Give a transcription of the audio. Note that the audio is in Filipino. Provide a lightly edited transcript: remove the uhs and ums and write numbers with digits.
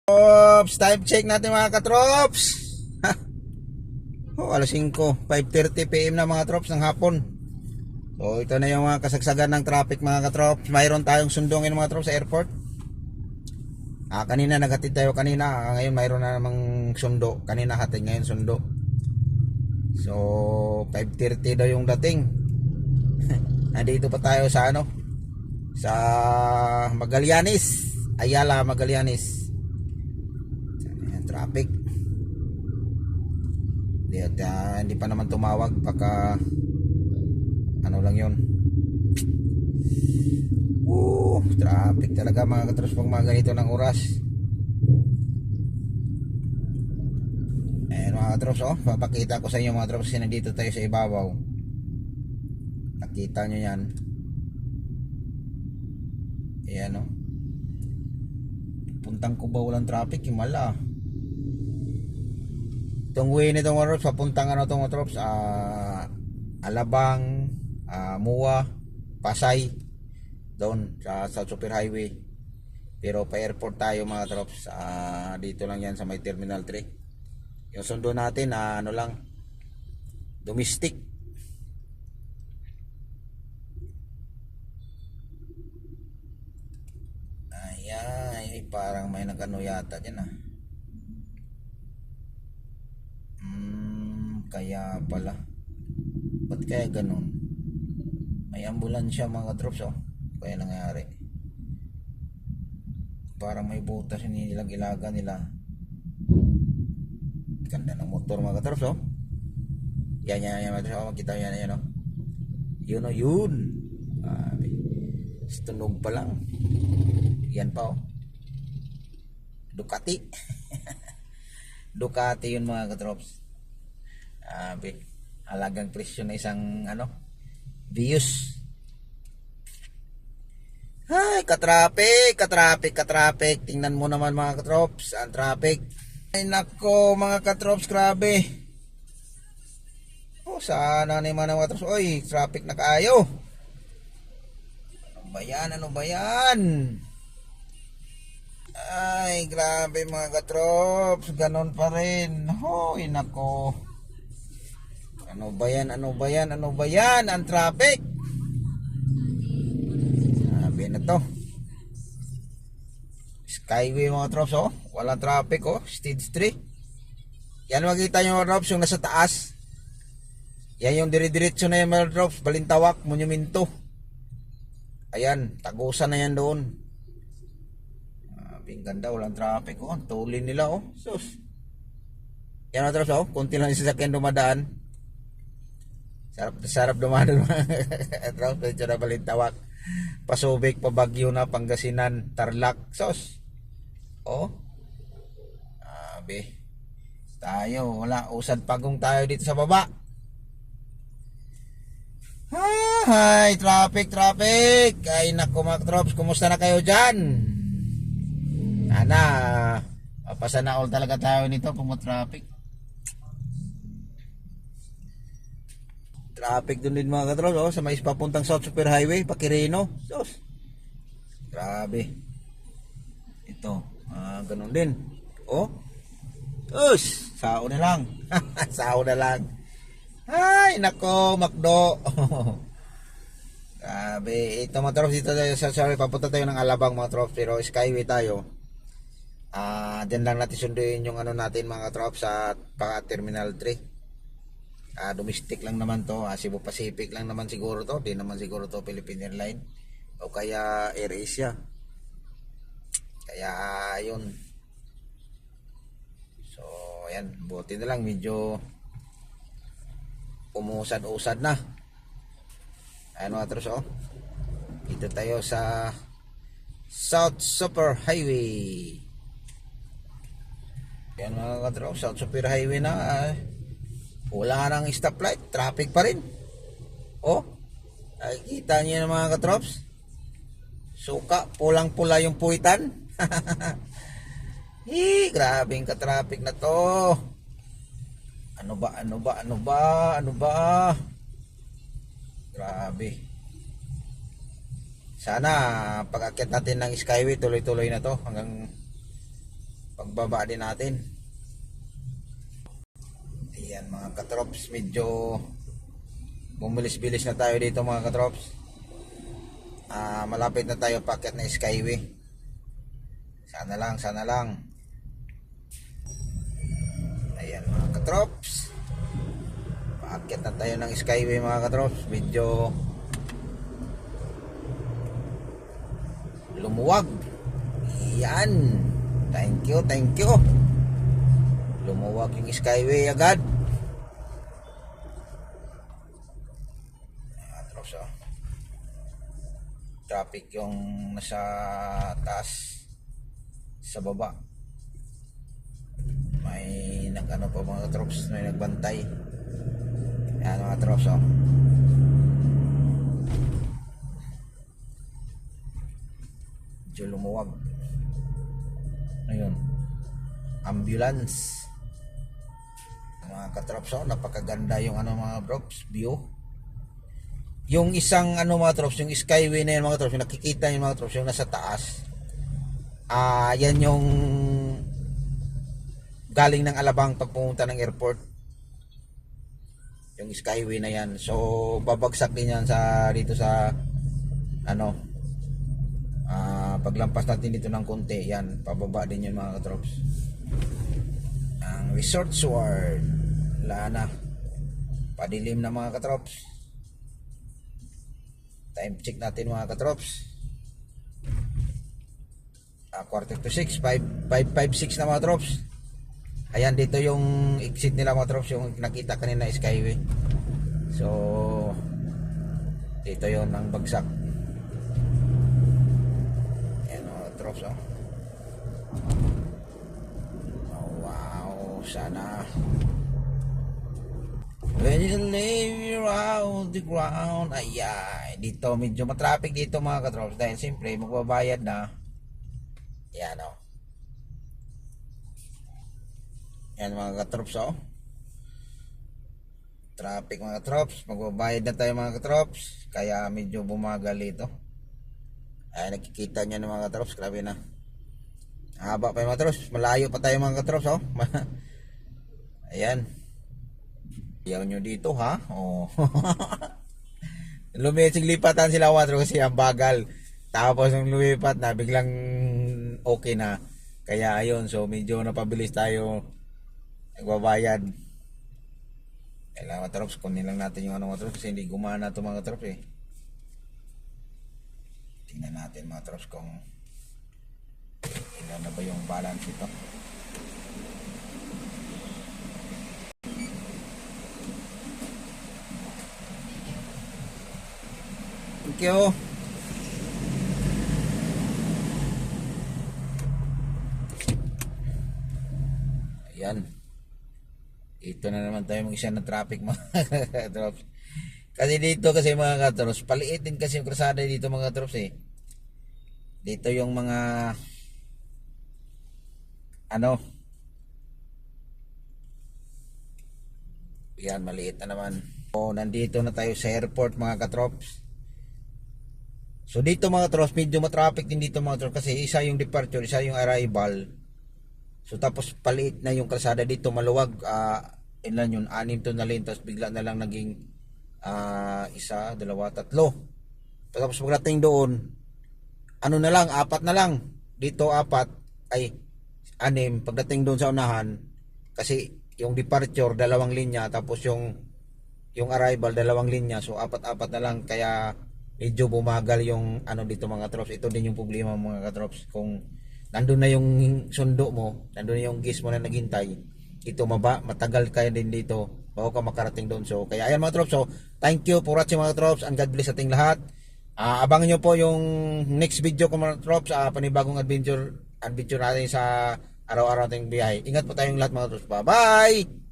Trops, time check natin mga katrops. Alas 5, 5:30 PM na mga trops ng hapon. So ito na yung mga kasagsagan ng traffic mga katrops. Mayroon tayong sundongin mga trops sa airport. Kanina naghatid tayo kanina, ngayon mayroon na namang sundo. Kanina hatid, ngayon sundo. So 5:30 daw yung dating. Nandito pa tayo sa sa Magallanes, Ayala Magallanes. Traffic. Hindi pa naman tumawag, baka lang yun. Traffic talaga mga katros pag mga ganito ng oras. Ayan mga katros, papakita ko sa inyo mga katros kasi nandito tayo sa ibabaw. Nakita nyo yan. Ayan puntang Cubao walang traffic, himala. Itong way nito mga trops, papuntang mga trops, Alabang, Mua, Pasay, doon sa South Super Highway. Pero pa airport tayo mga trops, dito lang yan sa may Terminal 3. Yung sundo natin lang, domestic. Ay, parang may nagano yata dyan kaya pala. Ba't kaya ganun? May ambulansya mga trops kaya nangyari. Parang may butas nilang ilaga nila. Ganda ng motor mga trops Yan mga trops makita yan Yun tunog pa lang. Yan pa Ducati. Ducati yun mga katrops. Halagang presyo na isang Vios. Ay, katraffic. Tingnan mo naman mga katrops, ang traffic. Ay nako mga katrops, grabe. Sana naman mga katrops. Oy, traffic na kaayo. Ano ba yan? Ay, grabe mga katrops, ganon pa rin. Hoy, nako. Ano ba yan? Ang traffic. Sabi na to. Skyway mga trops walang traffic stage 3. Yan makita nyo mga trops, yung nasa taas. Yan yung dire-diretso na yan mga trops, Balintawak, Monumento. Ayan, tagusan na yan doon. Ganda, walang traffic ang tulin nila sus. Yan mga trops kunti lang yung sasakyan dumadaan. Sarap dumadaan mga trops, dito na Balintawak, Pasubik, Pabagyo na, Pangasinan, Tarlac, sus. Tayo, wala, usad pagong tayo dito sa baba. Ay, traffic. Ay nako mga trops, kumusta na kayo dyan? Sana mapasana all talaga tayo nito kung traffic. Traffic dun din mga katrops sa may papuntang South Super Highway, Pakirino. Sus. Grabe. Ito, ganun din. Sao na lang. Ay, nako, Macdo. Grabe. Ito mga trops, dito tayo papunta tayo ng Alabang mga trops, pero Skyway tayo. Diyan lang natin sunduin yung natin mga trops sa Terminal 3. Domestic lang naman to, Cebu Pacific lang naman siguro to, di naman siguro to Philippine Airlines o kaya AirAsia. Kaya yun. So ayan, buti na lang medyo umusad-usad na. Ayan mga trops dito tayo sa South Super Highway. Yan mga katrops, South Super Highway na. Wala nang stoplight, traffic pa rin. Ay, kita niyo na mga katrops. Suka, pulang-pula yung puwitan. Grabing ka-traffic na to. Ano ba? Grabe. Sana pag-akyat natin ng Skyway, tuloy-tuloy na to hanggang pagbaba din natin. Ayan mga katrops, medyo bumilis-bilis na tayo dito mga katrops. Malapit na tayo paakyat na Skyway. Sana lang. Ayan mga katrops, paakyat na tayo ng Skyway mga katrops. Medyo lumuwag. Ayan, thank you. Lumuwag yung Skyway agad. Traffic yung nasa taas, sa baba may nagano pa mga troops, may nagbantay. Yan mga troops, medyo lumuwag. Ayun, ambulance mga katrops. Napakaganda yung mga troops view. Yung isang mga troops, yung Skyway na yan mga troops, yung nakikita yung mga troops, yung nasa taas, yan yung galing ng Alabang pag pumunta ng airport, yung Skyway na yan. So babagsak din yan dito sa paglampas natin dito ng konti, yan pababa din yun mga troops. Ang Resort Sword, wala na, padilim na mga katrops. Time check natin mga katrops, 5:45, 5:56 na mga trops. Ayan, dito yung exit nila mga trops, yung nakita kanina Skyway. So dito yon ang bagsak. Ayan mga trops, wow, sana when you lay around the ground. Ayan, dito medyo matraffic dito mga katrops, dahil siyempre magbabayad na. Yan yan mga katrops, traffic mga katrops, magbabayad na tayo mga katrops, kaya medyo bumagal ito. Ayan, nakikita nyo na mga katrops, grabe na, haba pa yung mga katrops, malayo pa tayo mga katrops. Ayan, ayaw nyo dito ha. Lipatan sila mga katrops kasi ang bagal, tapos nung lumipat na biglang okay na, kaya ayun, so medyo napabilis tayo nagbabayad. Kailangan mga trops, kunin lang natin yung mga trops kasi hindi gumana ito mga trops Tingnan natin mga trops kung ilan na ba yung balance ito. Thank you. Ayan, ito na naman tayo mag-isa na traffic mga katrops. Kasi dito kasi mga katrops, paliit din kasi yung krasada dito mga katrops Dito yung mga yan, maliit na naman. Nandito na tayo sa airport mga katrops. So dito mga katrops, medyo matraffic din dito mga katrops, kasi isa yung departure, isa yung arrival. So tapos paliit na yung kalsada dito, maluwag. Ilan yun, 6 to na lane, tapos bigla na lang naging 1, 2, 3. Tapos pagdating doon, na lang, 4 na lang. Dito 4, ay 6 pagdating doon sa unahan, kasi yung departure 2 linya, tapos yung arrival 2 linya, so 4 na lang, kaya medyo bumagal yung dito mga trops. Ito din yung problema mga katrops, kung nandun na yung sundo mo, nandun na yung gis mo na naghintay, ito matagal kaya din dito bago ka makarating doon. So kaya ayan mga trops, so thank you for watching mga trops, and God bless ating lahat. Abangan nyo po yung next video ko mga trops, panibagong adventure natin sa araw-araw ating biyahe. Ingat po tayong lahat mga trops, bye bye.